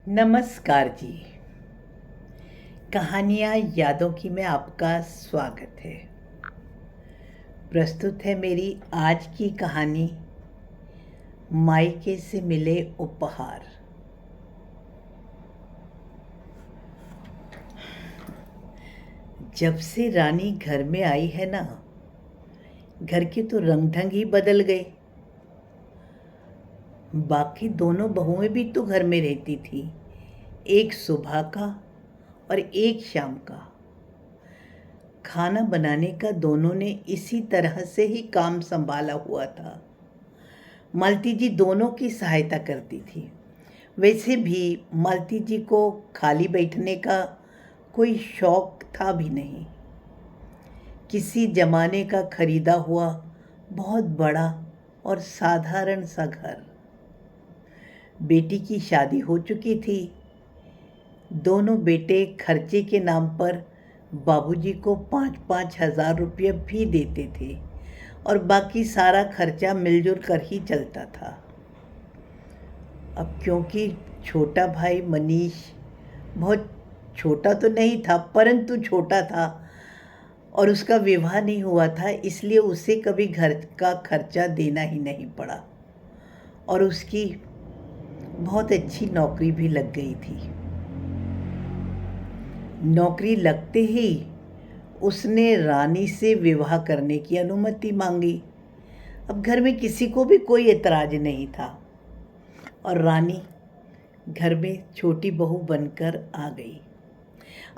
नमस्कार जी। कहानियाँ यादों की में आपका स्वागत है। प्रस्तुत है मेरी आज की कहानी, मायके से मिले उपहार। जब से रानी घर में आई है ना, घर के तो रंग ढंग ही बदल गए। बाकी दोनों बहुएं भी तो घर में रहती थी, एक सुबह का और एक शाम का। खाना बनाने का दोनों ने इसी तरह से ही काम संभाला हुआ था। मालती जी दोनों की सहायता करती थी। वैसे भी मालती जी को खाली बैठने का कोई शौक था भी नहीं। किसी जमाने का खरीदा हुआ बहुत बड़ा और साधारण सा घर। बेटी की शादी हो चुकी थी। दोनों बेटे खर्चे के नाम पर बाबूजी को 5-5 हज़ार रुपये भी देते थे और बाकी सारा खर्चा मिलजुल कर ही चलता था। अब क्योंकि छोटा भाई मनीष बहुत छोटा तो नहीं था, परंतु छोटा था और उसका विवाह नहीं हुआ था, इसलिए उसे कभी घर का खर्चा देना ही नहीं पड़ा और उसकी बहुत अच्छी नौकरी भी लग गई थी। नौकरी लगते ही उसने रानी से विवाह करने की अनुमति मांगी। अब घर में किसी को भी कोई एतराज नहीं था और रानी घर में छोटी बहू बनकर आ गई।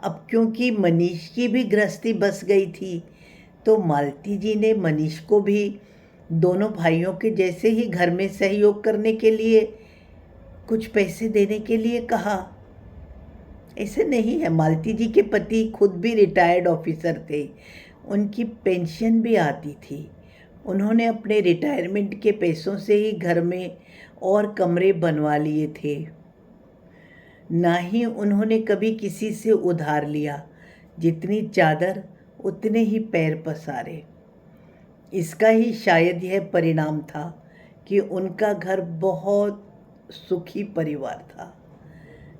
अब क्योंकि मनीष की भी गृहस्थी बस गई थी, तो मालती जी ने मनीष को भी दोनों भाइयों के जैसे ही घर में सहयोग करने के लिए कुछ पैसे देने के लिए कहा। ऐसे नहीं है, मालती जी के पति खुद भी रिटायर्ड ऑफिसर थे, उनकी पेंशन भी आती थी। उन्होंने अपने रिटायरमेंट के पैसों से ही घर में और कमरे बनवा लिए थे। ना ही उन्होंने कभी किसी से उधार लिया। जितनी चादर उतने ही पैर पसारे। इसका ही शायद यह परिणाम था कि उनका घर बहुत सुखी परिवार था।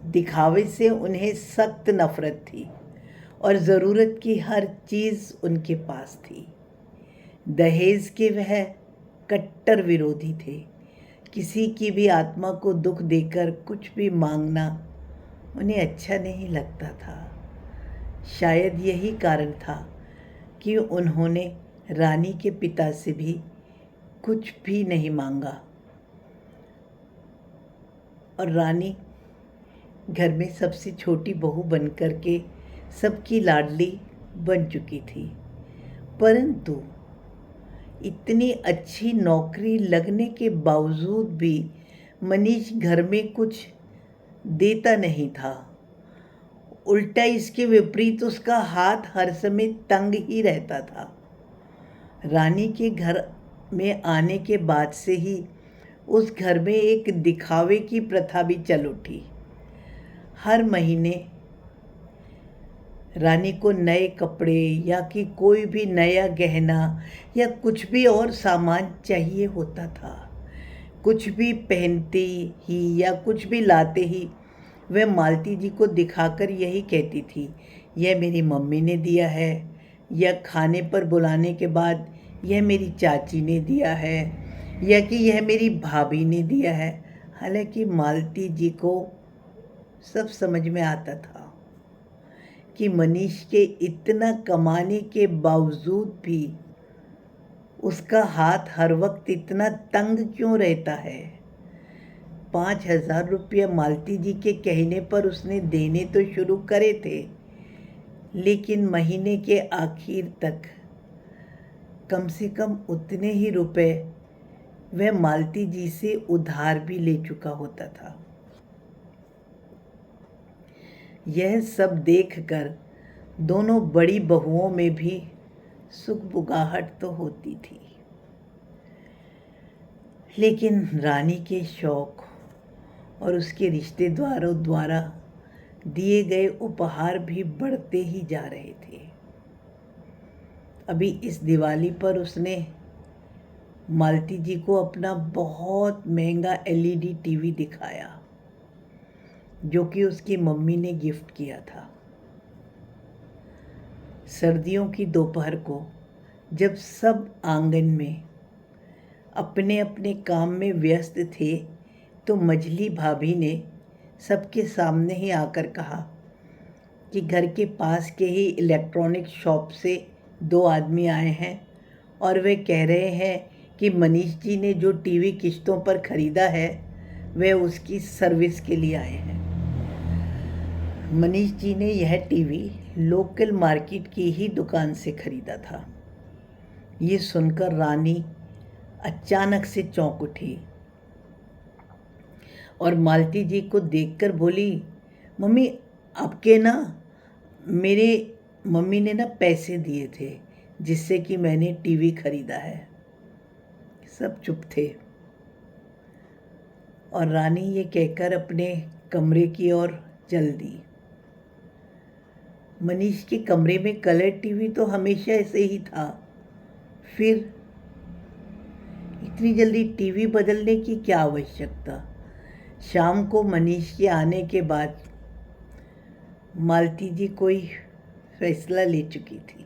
दिखावे से उन्हें सख्त नफरत थी और ज़रूरत की हर चीज़ उनके पास थी। दहेज के वह कट्टर विरोधी थे। किसी की भी आत्मा को दुख देकर कुछ भी मांगना उन्हें अच्छा नहीं लगता था। शायद यही कारण था कि उन्होंने रानी के पिता से भी कुछ भी नहीं मांगा और रानी घर में सबसे छोटी बहू बनकर के सबकी लाडली बन चुकी थी। परंतु इतनी अच्छी नौकरी लगने के बावजूद भी मनीष घर में कुछ देता नहीं था। उल्टा इसके विपरीत उसका हाथ हर समय तंग ही रहता था। रानी के घर में आने के बाद से ही उस घर में एक दिखावे की प्रथा भी चल उठी। हर महीने रानी को नए कपड़े या कि कोई भी नया गहना या कुछ भी और सामान चाहिए होता था। कुछ भी पहनते ही या कुछ भी लाते ही वह मालती जी को दिखाकर यही कहती थी, यह मेरी मम्मी ने दिया है, या खाने पर बुलाने के बाद यह मेरी चाची ने दिया है, या कि यह मेरी भाभी ने दिया है। हालांकि मालती जी को सब समझ में आता था कि मनीष के इतना कमाने के बावजूद भी उसका हाथ हर वक्त इतना तंग क्यों रहता है। 5,000 रुपये मालती जी के कहने पर उसने देने तो शुरू करे थे, लेकिन महीने के आखिर तक कम से कम उतने ही रुपए वह मालती जी से उधार भी ले चुका होता था। यह सब देखकर दोनों बड़ी बहुओं में भी सुगबुगाहट तो होती थी, लेकिन रानी के शौक और उसके रिश्तेदारों द्वारा दिए गए उपहार भी बढ़ते ही जा रहे थे। अभी इस दिवाली पर उसने मालती जी को अपना बहुत महंगा एलईडी टीवी दिखाया। जो कि उसकी मम्मी ने गिफ्ट किया था। सर्दियों की दोपहर को जब सब आंगन में अपने अपने काम में व्यस्त थे, तो मझली भाभी ने सबके सामने ही आकर कहा कि घर के पास के ही इलेक्ट्रॉनिक शॉप से 2 आदमी आए हैं और वे कह रहे हैं कि मनीष जी ने जो टीवी किश्तों पर ख़रीदा है वे उसकी सर्विस के लिए आए हैं। मनीष जी ने यह टीवी लोकल मार्केट की ही दुकान से ख़रीदा था। ये सुनकर रानी अचानक से चौंक उठी और मालती जी को देखकर बोली, मम्मी आपके ना मेरे मम्मी ने ना पैसे दिए थे जिससे कि मैंने टीवी ख़रीदा है। सब चुप थे और रानी ये कहकर अपने कमरे की ओर चल दी। मनीष के कमरे में कलर टीवी तो हमेशा ऐसे ही था, फिर इतनी जल्दी टीवी बदलने की क्या आवश्यकता। शाम को मनीष के आने के बाद मालती जी कोई फैसला ले चुकी थी।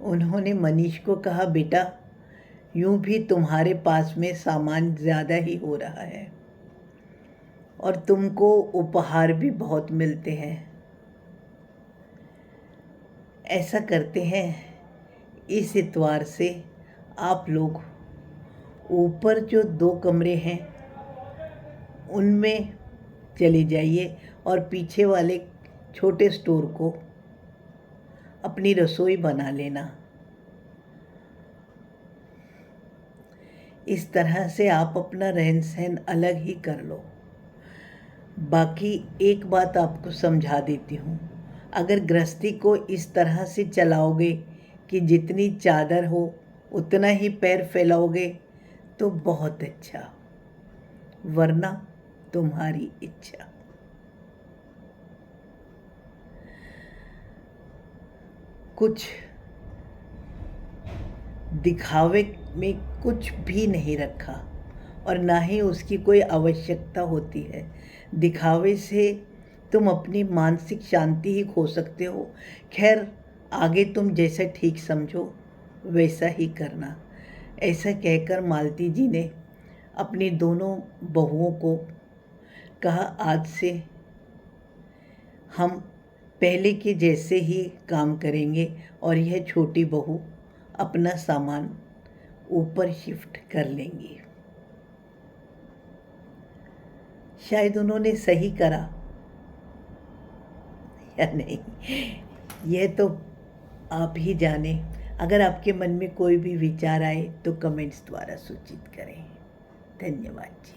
उन्होंने मनीष को कहा, बेटा यूं भी तुम्हारे पास में सामान ज़्यादा ही हो रहा है और तुमको उपहार भी बहुत मिलते हैं। ऐसा करते हैं, इस इतवार से आप लोग ऊपर जो 2 कमरे हैं उनमें चले जाइए और पीछे वाले छोटे स्टोर को अपनी रसोई बना लेना। इस तरह से आप अपना रहन सहन अलग ही कर लो। बाकी एक बात आपको समझा देती हूँ, अगर गृहस्थी को इस तरह से चलाओगे कि जितनी चादर हो उतना ही पैर फैलाओगे तो बहुत अच्छा, वरना तुम्हारी इच्छा। कुछ दिखावे में कुछ भी नहीं रखा और ना ही उसकी कोई आवश्यकता होती है। दिखावे से तुम अपनी मानसिक शांति ही खो सकते हो। खैर, आगे तुम जैसा ठीक समझो वैसा ही करना। ऐसा कहकर मालती जी ने अपनी दोनों बहुओं को कहा, आज से हम पहले के जैसे ही काम करेंगे और यह छोटी बहू अपना सामान ऊपर शिफ्ट कर लेंगी। शायद उन्होंने सही करा या नहीं, यह तो आप ही जाने। अगर आपके मन में कोई भी विचार आए तो कमेंट्स द्वारा सूचित करें। धन्यवाद जी।